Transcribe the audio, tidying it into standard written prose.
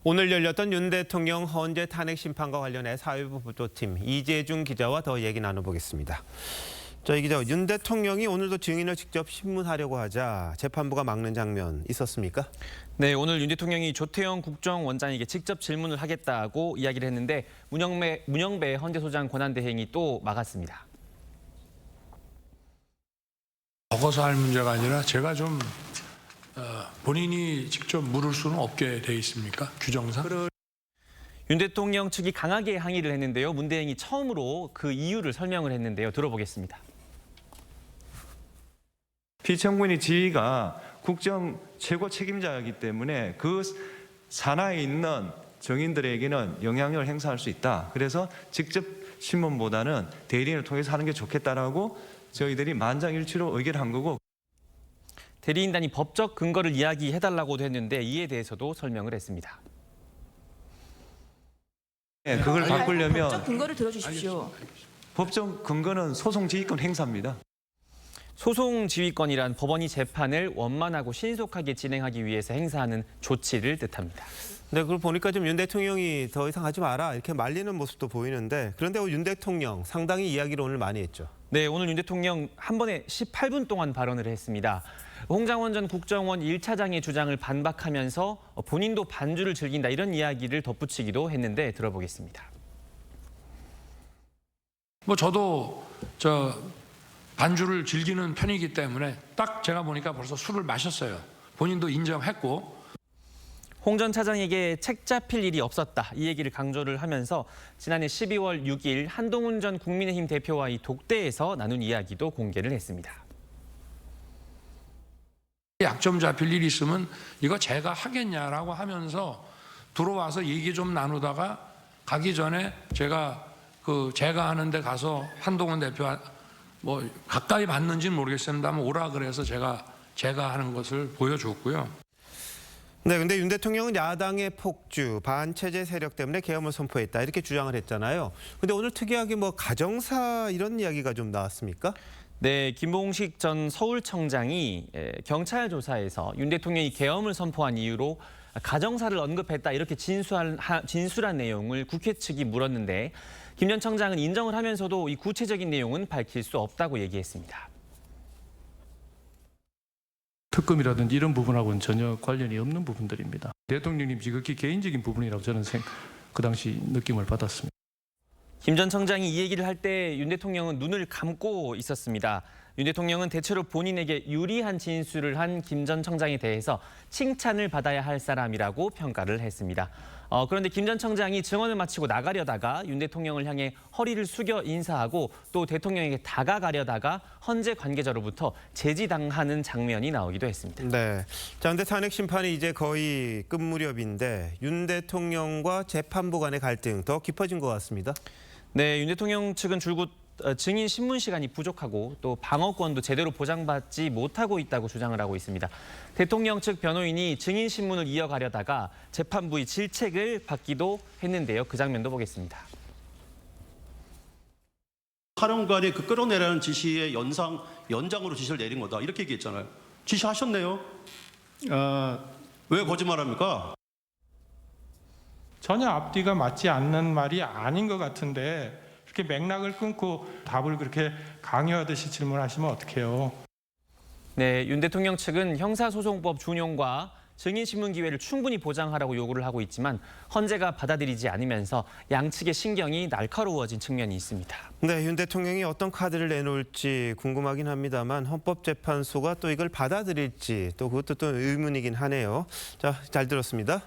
오늘 열렸던 윤 대통령 헌재 탄핵 심판과 관련해 사회부 보도팀 이재중 기자와 더 얘기 나눠보겠습니다. 이 기자, 윤 대통령이 오늘도 증인을 직접 신문하려고 하자 재판부가 막는 장면 있었습니까? 네, 오늘 윤 대통령이 조태영 국정원장에게 직접 질문을 하겠다고 이야기를 했는데 문영배 헌재소장 권한대행이 또 막았습니다. 적어서 할 문제가 아니라 제가 좀 본인이 직접 물을 수는 없게 돼 있습니까? 규정상? 윤 대통령 측이 강하게 항의를 했는데요. 문 대행이 처음으로 그 이유를 설명을 했는데요. 들어보겠습니다. 피청구인의 지위가 국정 최고 책임자이기 때문에 그 산하에 있는 정인들에게는 영향력을 행사할 수 있다. 그래서 직접 신문보다는 대리인을 통해서 하는 게 좋겠다라고 저희들이 만장일치로 의결한 거고. 대리인단이 법적 근거를 이야기해달라고도 했는데 이에 대해서도 설명을 했습니다. 네, 그걸 바꾸려면 법적 근거를 들어주십시오. 법적 근거는 소송 지휘권 행사입니다. 소송 지휘권이란 법원이 재판을 원만하고 신속하게 진행하기 위해서 행사하는 조치를 뜻합니다. 네, 그걸 보니까 좀 윤 대통령이 더 이상 하지 마라 이렇게 말리는 모습도 보이는데, 그런데 윤 대통령 상당히 이야기를 오늘 많이 했죠. 네, 오늘 윤 대통령 한 번에 18분 동안 발언을 했습니다. 홍장원 전 국정원 1차장의 주장을 반박하면서 본인도 반주를 즐긴다 이런 이야기를 덧붙이기도 했는데 들어보겠습니다. 저도 반주를 즐기는 편이기 때문에 딱 제가 보니까 벌써 술을 마셨어요. 본인도 인정했고. 홍 전 차장에게 책 잡힐 일이 없었다 이 얘기를 강조를 하면서 지난해 12월 6일 한동훈 전 국민의힘 대표와의 독대에서 나눈 이야기도 공개를 했습니다. 약점 잡힐 일이 있으면 이거 제가 하겠냐라고 하면서 들어와서 얘기 좀 나누다가 가기 전에 제가 하는데 가서 한동훈 대표 가까이 봤는지는 모르겠습니다만 오라 그래서 제가 하는 것을 보여줬고요. 네, 근데 윤 대통령은 야당의 폭주, 반체제 세력 때문에 계엄을 선포했다 이렇게 주장을 했잖아요. 근데 오늘 특이하게 가정사 이런 이야기가 좀 나왔습니까? 네, 김봉식 전 서울청장이 경찰 조사에서 윤 대통령이 계엄을 선포한 이유로 가정사를 언급했다 이렇게 진술한 내용을 국회 측이 물었는데 김 전 청장은 인정을 하면서도 이 구체적인 내용은 밝힐 수 없다고 얘기했습니다. 특검이라든지 이런 부분하고는 전혀 관련이 없는 부분들입니다. 대통령님 지극히 개인적인 부분이라고 저는 그 당시 느낌을 받았습니다. 김 전 청장이 이 얘기를 할 때 윤 대통령은 눈을 감고 있었습니다. 윤 대통령은 대체로 본인에게 유리한 진술을 한 김 전 청장에 대해서 칭찬을 받아야 할 사람이라고 평가를 했습니다. 그런데 김 전 청장이 증언을 마치고 나가려다가 윤 대통령을 향해 허리를 숙여 인사하고 또 대통령에게 다가가려다가 헌재 관계자로부터 제지당하는 장면이 나오기도 했습니다. 네. 자, 근데 탄핵 심판이 이제 거의 끝 무렵인데 윤 대통령과 재판부 간의 갈등 더 깊어진 것 같습니다. 네, 윤 대통령 측은 줄곧 증인 신문 시간이 부족하고 또 방어권도 제대로 보장받지 못하고 있다고 주장을 하고 있습니다. 대통령 측 변호인이 증인 신문을 이어가려다가 재판부의 질책을 받기도 했는데요. 그 장면도 보겠습니다. 사령관이 끌어내라는 지시의 연장으로 지시를 내린 거다 이렇게 얘기했잖아요. 지시하셨네요. 왜 거짓말합니까? 전혀 앞뒤가 맞지 않는 말이 아닌 것 같은데 이렇게 맥락을 끊고 답을 그렇게 강요하듯이 질문하시면 어떡해요. 네, 윤 대통령 측은 형사소송법 준용과 증인신문 기회를 충분히 보장하라고 요구를 하고 있지만 헌재가 받아들이지 않으면서 양측의 신경이 날카로워진 측면이 있습니다. 네, 윤 대통령이 어떤 카드를 내놓을지 궁금하긴 합니다만 헌법재판소가 또 이걸 받아들일지 또 그것도 또 의문이긴 하네요. 자, 잘 들었습니다.